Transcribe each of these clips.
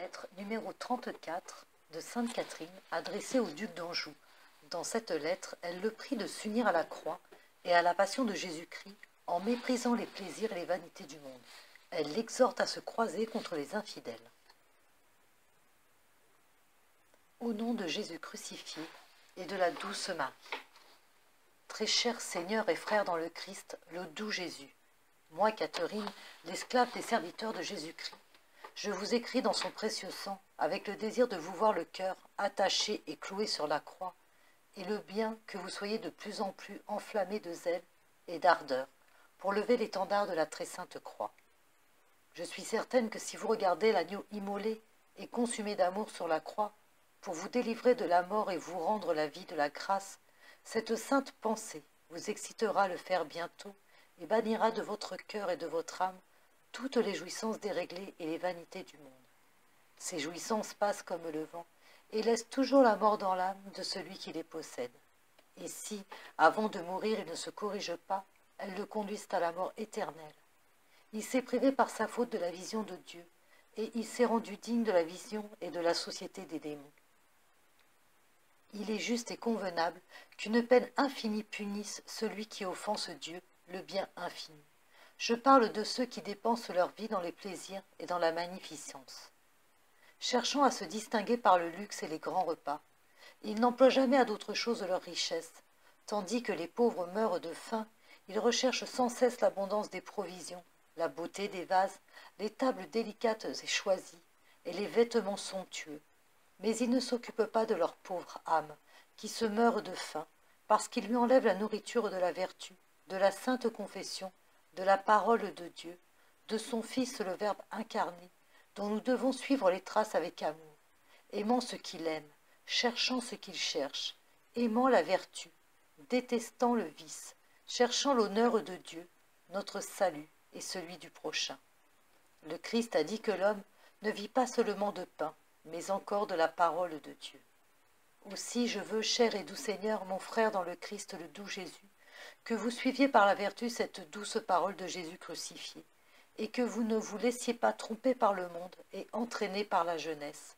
lettre numéro 34 de Sainte Catherine adressée au duc d'Anjou. Dans cette lettre, elle le prie de s'unir à la croix et à la passion de Jésus-Christ en méprisant les plaisirs et les vanités du monde. Elle l'exhorte à se croiser contre les infidèles. Au nom de Jésus crucifié et de la douce Marie. Très cher Seigneur et frère dans le Christ, le doux Jésus, moi, Catherine, l'esclave des serviteurs de Jésus-Christ, je vous écris dans son précieux sang, avec le désir de vous voir le cœur attaché et cloué sur la croix, et le bien que vous soyez de plus en plus enflammés de zèle et d'ardeur pour lever l'étendard de la très sainte croix. Je suis certaine que si vous regardez l'agneau immolé et consumé d'amour sur la croix, pour vous délivrer de la mort et vous rendre la vie de la grâce, cette sainte pensée vous excitera à le faire bientôt et bannira de votre cœur et de votre âme toutes les jouissances déréglées et les vanités du monde. Ces jouissances passent comme le vent et laissent toujours la mort dans l'âme de celui qui les possède. Et si, avant de mourir, il ne se corrige pas, elles le conduisent à la mort éternelle. Il s'est privé par sa faute de la vision de Dieu, et il s'est rendu digne de la vision et de la société des démons. Il est juste et convenable qu'une peine infinie punisse celui qui offense Dieu, le bien infini. Je parle de ceux qui dépensent leur vie dans les plaisirs et dans la magnificence. Cherchant à se distinguer par le luxe et les grands repas, ils n'emploient jamais à d'autre chose leur richesse, tandis que les pauvres meurent de faim, ils recherchent sans cesse l'abondance des provisions, la beauté des vases, les tables délicates et choisies, et les vêtements somptueux. Mais ils ne s'occupent pas de leur pauvre âme, qui se meurt de faim, parce qu'ils lui enlèvent la nourriture de la vertu, de la sainte confession, de la parole de Dieu, de son Fils le Verbe incarné, dont nous devons suivre les traces avec amour, aimant ce qu'il aime, cherchant ce qu'il cherche, aimant la vertu, détestant le vice, cherchant l'honneur de Dieu, notre salut et celui du prochain. Le Christ a dit que l'homme ne vit pas seulement de pain, mais encore de la parole de Dieu. Aussi je veux, cher et doux Seigneur, mon frère dans le Christ, le doux Jésus, que vous suiviez par la vertu cette douce parole de Jésus crucifié, et que vous ne vous laissiez pas tromper par le monde et entraîner par la jeunesse.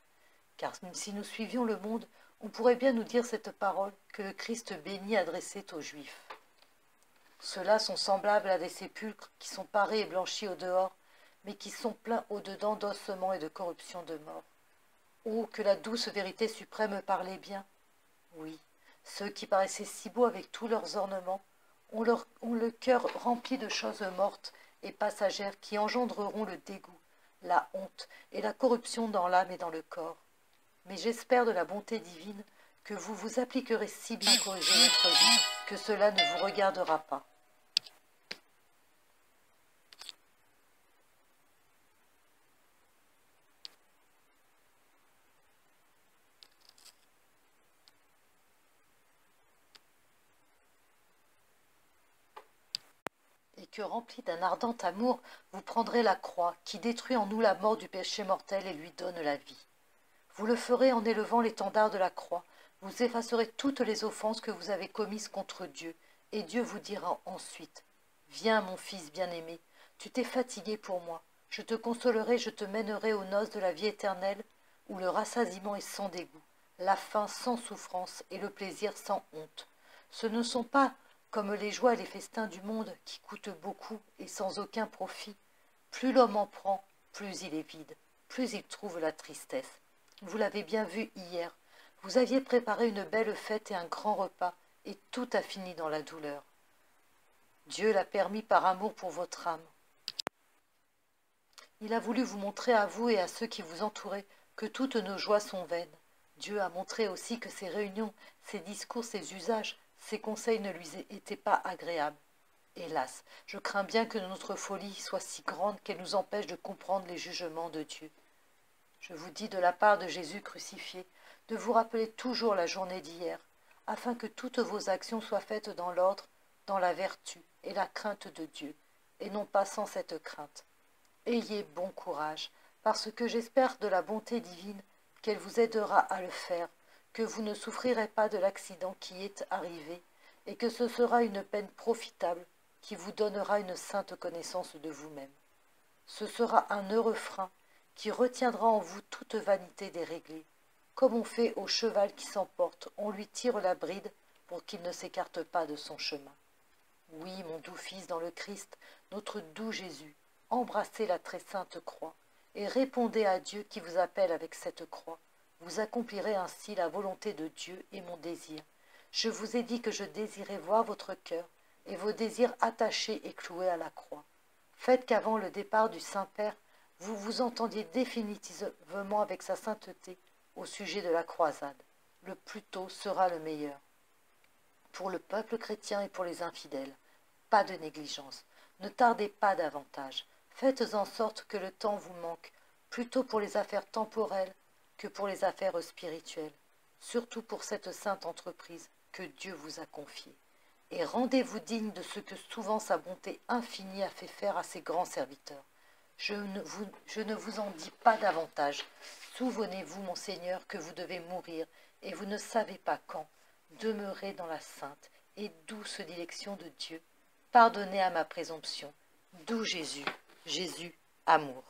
Car si nous suivions le monde, on pourrait bien nous dire cette parole que le Christ béni adressait aux Juifs. Ceux-là sont semblables à des sépulcres qui sont parés et blanchis au dehors, mais qui sont pleins au-dedans d'ossements et de corruption de mort. Oh, que la douce vérité suprême parlait bien! Oui, ceux qui paraissaient si beaux avec tous leurs ornements ont le cœur rempli de choses mortes et passagères qui engendreront le dégoût, la honte et la corruption dans l'âme et dans le corps. Mais j'espère de la bonté divine que vous vous appliquerez si bien à corriger votre vie que cela ne vous regardera pas. Et que, rempli d'un ardent amour, vous prendrez la croix qui détruit en nous la mort du péché mortel et lui donne la vie. Vous le ferez en élevant l'étendard de la croix, vous effacerez toutes les offenses que vous avez commises contre Dieu, et Dieu vous dira ensuite, « Viens, mon fils bien-aimé, tu t'es fatigué pour moi, je te consolerai, je te mènerai aux noces de la vie éternelle, où le rassasiement est sans dégoût, la faim sans souffrance et le plaisir sans honte. Ce ne sont pas comme les joies et les festins du monde qui coûtent beaucoup et sans aucun profit. Plus l'homme en prend, plus il est vide, plus il trouve la tristesse. Vous l'avez bien vu hier, vous aviez préparé une belle fête et un grand repas, et tout a fini dans la douleur. Dieu l'a permis par amour pour votre âme. Il a voulu vous montrer à vous et à ceux qui vous entouraient que toutes nos joies sont vaines. Dieu a montré aussi que ces réunions, ces discours, ces usages, ces conseils ne lui étaient pas agréables. Hélas, je crains bien que notre folie soit si grande qu'elle nous empêche de comprendre les jugements de Dieu. Je vous dis de la part de Jésus crucifié, de vous rappeler toujours la journée d'hier, afin que toutes vos actions soient faites dans l'ordre, dans la vertu et la crainte de Dieu, et non pas sans cette crainte. Ayez bon courage, parce que j'espère de la bonté divine qu'elle vous aidera à le faire, que vous ne souffrirez pas de l'accident qui est arrivé, et que ce sera une peine profitable qui vous donnera une sainte connaissance de vous-même. Ce sera un heureux frein qui retiendra en vous toute vanité déréglée. Comme on fait au cheval qui s'emporte, on lui tire la bride pour qu'il ne s'écarte pas de son chemin. Oui, mon doux fils dans le Christ, notre doux Jésus, embrassez la très sainte croix et répondez à Dieu qui vous appelle avec cette croix. Vous accomplirez ainsi la volonté de Dieu et mon désir. Je vous ai dit que je désirais voir votre cœur et vos désirs attachés et cloués à la croix. Faites qu'avant le départ du Saint-Père, vous vous entendiez définitivement avec sa sainteté au sujet de la croisade. Le plus tôt sera le meilleur. Pour le peuple chrétien et pour les infidèles, pas de négligence. Ne tardez pas davantage. Faites en sorte que le temps vous manque, plutôt pour les affaires temporelles que pour les affaires spirituelles, surtout pour cette sainte entreprise que Dieu vous a confiée. Et rendez-vous digne de ce que souvent sa bonté infinie a fait faire à ses grands serviteurs. Je ne vous en dis pas davantage. Souvenez-vous, mon Seigneur, que vous devez mourir, et vous ne savez pas quand. Demeurez dans la sainte et douce dilection de Dieu. Pardonnez à ma présomption. Doux Jésus, Jésus, amour.